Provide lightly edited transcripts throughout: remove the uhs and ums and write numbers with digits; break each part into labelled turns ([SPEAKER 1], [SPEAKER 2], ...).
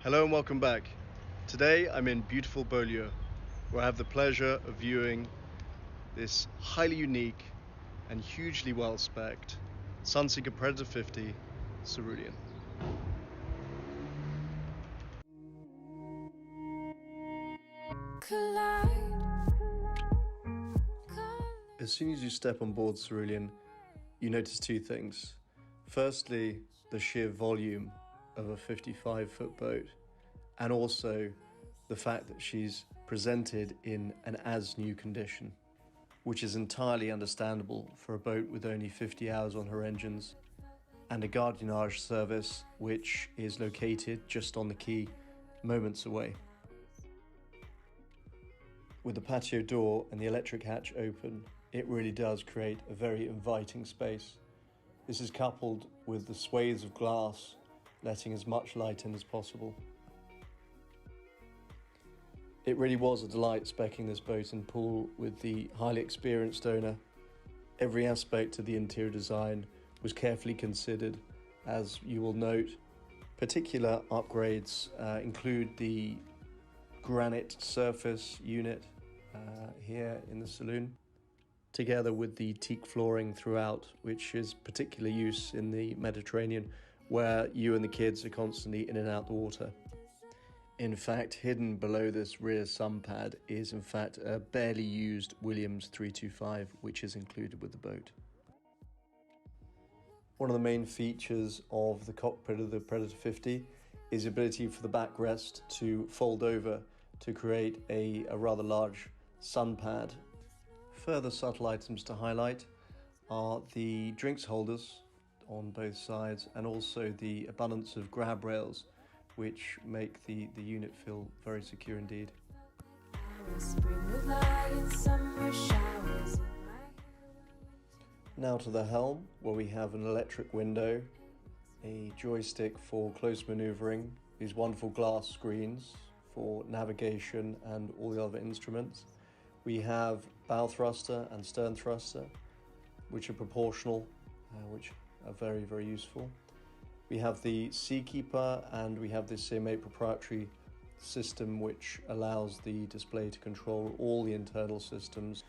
[SPEAKER 1] Hello and welcome back. Today I'm in beautiful Beaulieu, where I have the pleasure of viewing this highly unique and hugely well spec'd Sunseeker Predator 50 Cerulean. As soon as you step on board Cerulean, you notice two things. Firstly, the sheer volume of a 55-foot boat, and also the fact that she's presented in an as-new condition, which is entirely understandable for a boat with only 50 hours on her engines and a gardiennage service which is located just on the quay, moments away. With the patio door and the electric hatch open, it really does create a very inviting space. This is coupled with the swathes of glass letting as much light in as possible. It really was a delight speccing this boat and pool with the highly experienced owner. Every aspect of the interior design was carefully considered, as you will note. Particular upgrades include the granite surface unit here in the saloon, together with the teak flooring throughout, which is particular use in the Mediterranean, where you and the kids are constantly in and out the water. In fact, hidden below this rear sun pad is in fact a barely used Williams 325, which is included with the boat. One of the main features of the cockpit of the Predator 50 is the ability for the backrest to fold over to create a rather large sun pad. Further subtle items to highlight are the drinks holders on both sides, and also the abundance of grab rails which make the unit feel very secure indeed. Now to the helm, where we have an electric window, a joystick for close manoeuvring, these wonderful glass screens for navigation and all the other instruments. We have bow thruster and stern thruster, which are proportional, which are very, very useful. We have the Seakeeper, and we have this CM8 proprietary system which allows the display to control all the internal systems,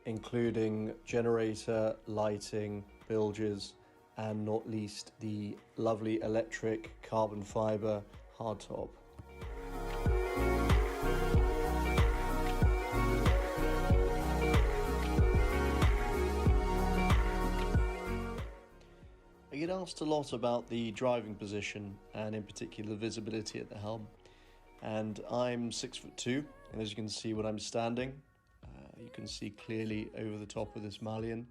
[SPEAKER 1] including generator, lighting, bilges, and not least the lovely electric carbon fiber hardtop. I get asked a lot about the driving position and in particular visibility at the helm, and I'm 6'2", and as you can see when I'm standing, you can see clearly over the top of this mullion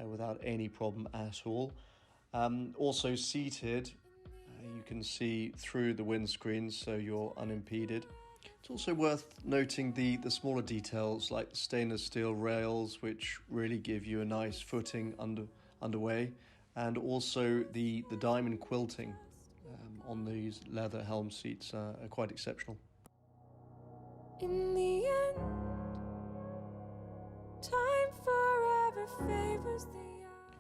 [SPEAKER 1] without any problem at all. Also seated, you can see through the windscreen, so you're unimpeded. It's also worth noting the smaller details like the stainless steel rails, which really give you a nice footing underway. And also the diamond quilting on these leather helm seats are quite exceptional.
[SPEAKER 2] In the end, time forever favors the eye.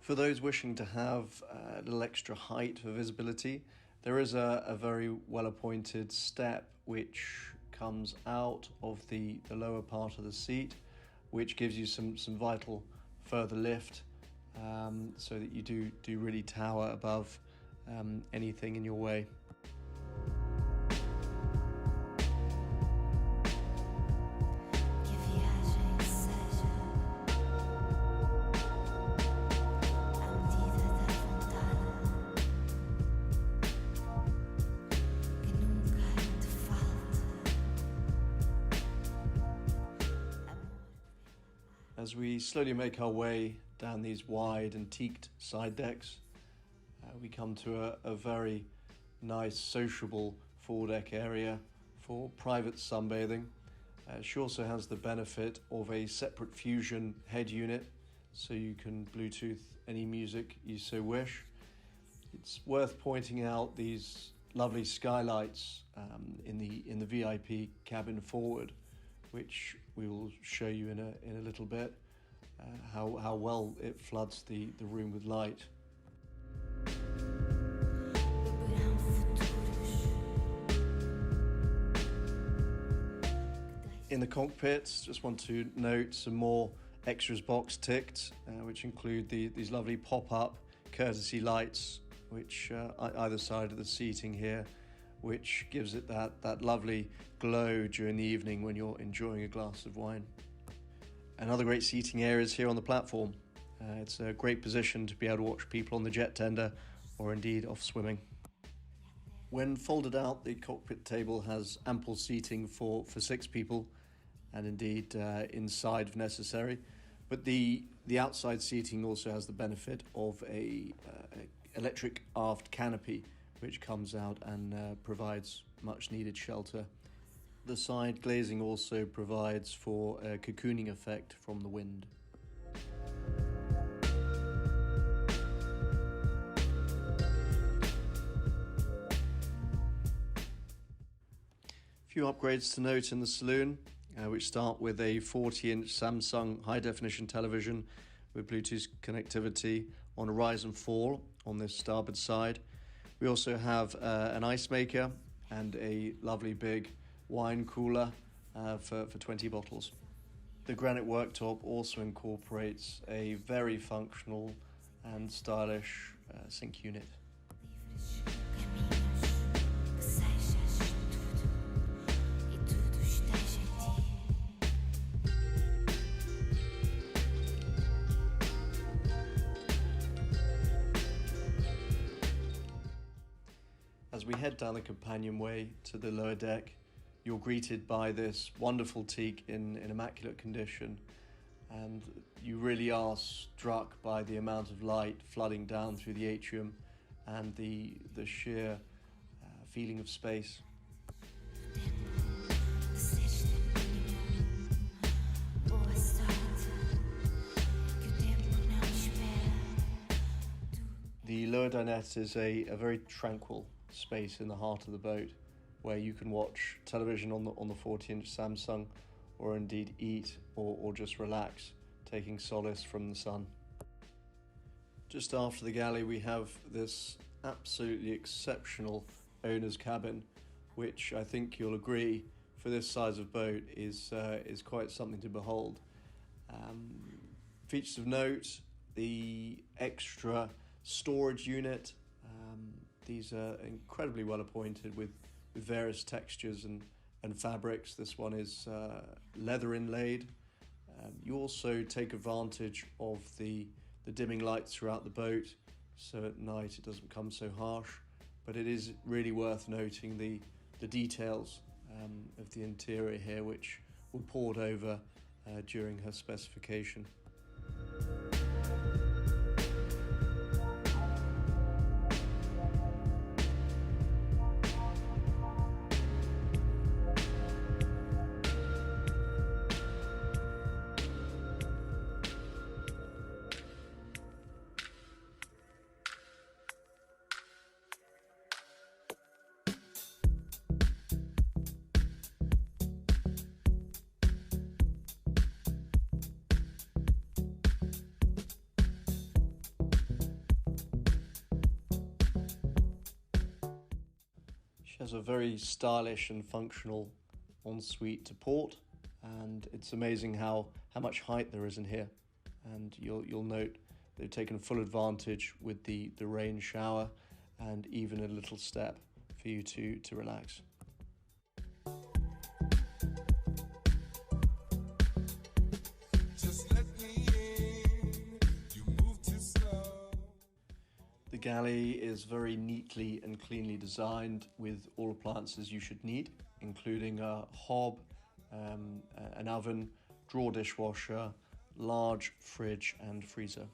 [SPEAKER 1] For those wishing to have a little extra height for visibility, there is a very well appointed step which comes out of the lower part of the seat, which gives you some vital further lift. So that you do really tower above anything in your way. As we slowly make our way down these wide and teaked side decks, we come to a very nice sociable foredeck area for private sunbathing. She also has the benefit of a separate fusion head unit, so you can Bluetooth any music you so wish. It's worth pointing out these lovely skylights in the VIP cabin forward, which we will show you in a little bit, how well it floods the room with light. In the cockpit, just want to note some more extras box ticked, which include these lovely pop-up courtesy lights, which either side of the seating here, which gives it that lovely glow during the evening when you're enjoying a glass of wine. And other great seating areas here on the platform. It's a great position to be able to watch people on the jet tender or indeed off swimming. When folded out, the cockpit table has ample seating for 6 people, and indeed inside if necessary. But the outside seating also has the benefit of a electric aft canopy, which comes out and provides much needed shelter. The side glazing also provides for a cocooning effect from the wind. A few upgrades to note in the saloon, which start with a 40-inch Samsung high-definition television with Bluetooth connectivity on a rise and fall on this starboard side. We also have an ice maker and a lovely big wine cooler for 20 bottles. The granite worktop also incorporates a very functional and stylish sink unit. As we head down the companionway to the lower deck, you're greeted by this wonderful teak in immaculate condition, and you really are struck by the amount of light flooding down through the atrium and the sheer feeling of space. The lower dinette is a very tranquil space in the heart of the boat, where you can watch television on the 40-inch Samsung, or indeed eat or just relax, taking solace from the sun. Just after the galley, we have this absolutely exceptional owner's cabin, which I think you'll agree, for this size of boat, is quite something to behold. Features of note: the extra storage unit. These are incredibly well appointed with various textures and fabrics. This one is leather inlaid. You also take advantage of the dimming lights throughout the boat, so at night it doesn't become so harsh. But it is really worth noting the details of the interior here, which were poured over during her specification. She has a very stylish and functional ensuite to port, and it's amazing how much height there is in here. And you'll note they've taken full advantage with the rain shower and even a little step for you to relax. The galley is very neatly and cleanly designed, with all appliances you should need, including a hob, an oven, drawer dishwasher, large fridge and freezer.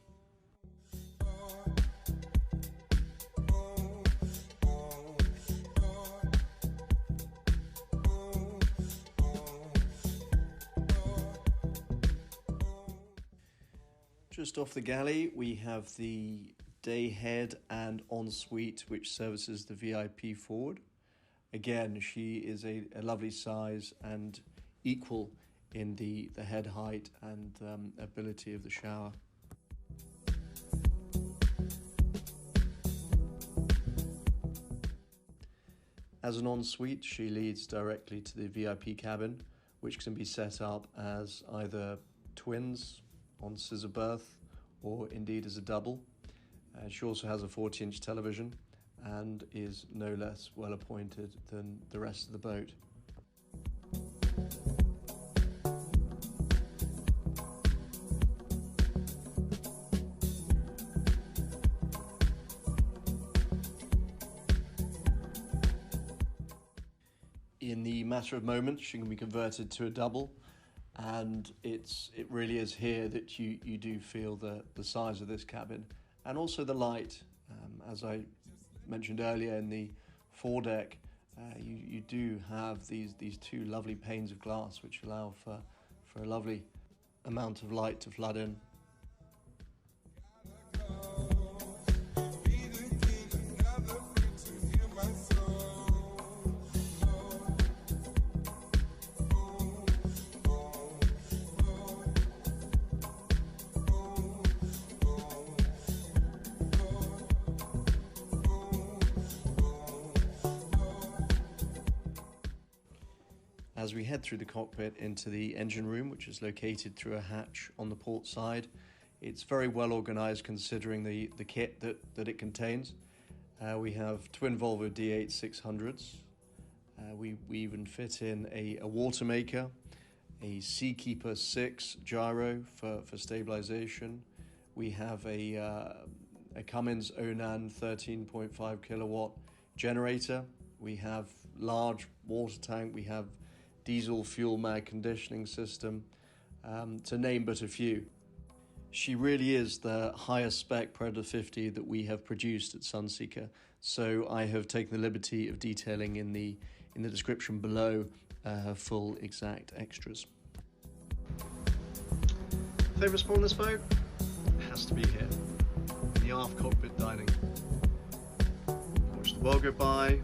[SPEAKER 1] Just off the galley, we have the day head and ensuite, which services the VIP forward. Again, she is a lovely size and equal in the head height and ability of the shower. As an ensuite, she leads directly to the VIP cabin, which can be set up as either twins on scissor berth or indeed as a double. She also has a 40-inch television and is no less well appointed than the rest of the boat. In the matter of moments, she can be converted to a double, and it really is here that you do feel the size of this cabin, and also the light. As I mentioned earlier, in the foredeck, you do have these two lovely panes of glass which allow for a lovely amount of light to flood in. As we head through the cockpit into the engine room, which is located through a hatch on the port side, it's very well organized considering the kit that it contains. We have twin Volvo D8 600s. We even fit in a water maker, a Seakeeper 6 gyro for stabilization. We have a Cummins Onan 13.5 kilowatt generator. We have large water tank. We have diesel fuel mag conditioning system, to name but a few. She really is the highest spec Predator 50 that we have produced at Sunseeker, so I have taken the liberty of detailing in the description below her full exact extras. Favourite spot on this boat? It has to be here, in the aft cockpit dining. Watch the world go by,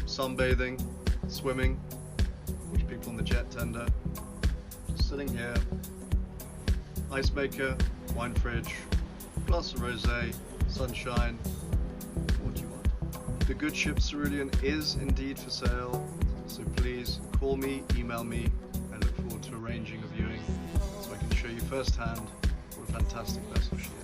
[SPEAKER 1] sunbathing, swimming, people on the jet tender, just sitting here, ice maker, wine fridge, glass of rosé, sunshine. What do you want? The good ship Cerulean is indeed for sale, so please call me, email me. I look forward to arranging a viewing so I can show you firsthand what a fantastic vessel she is.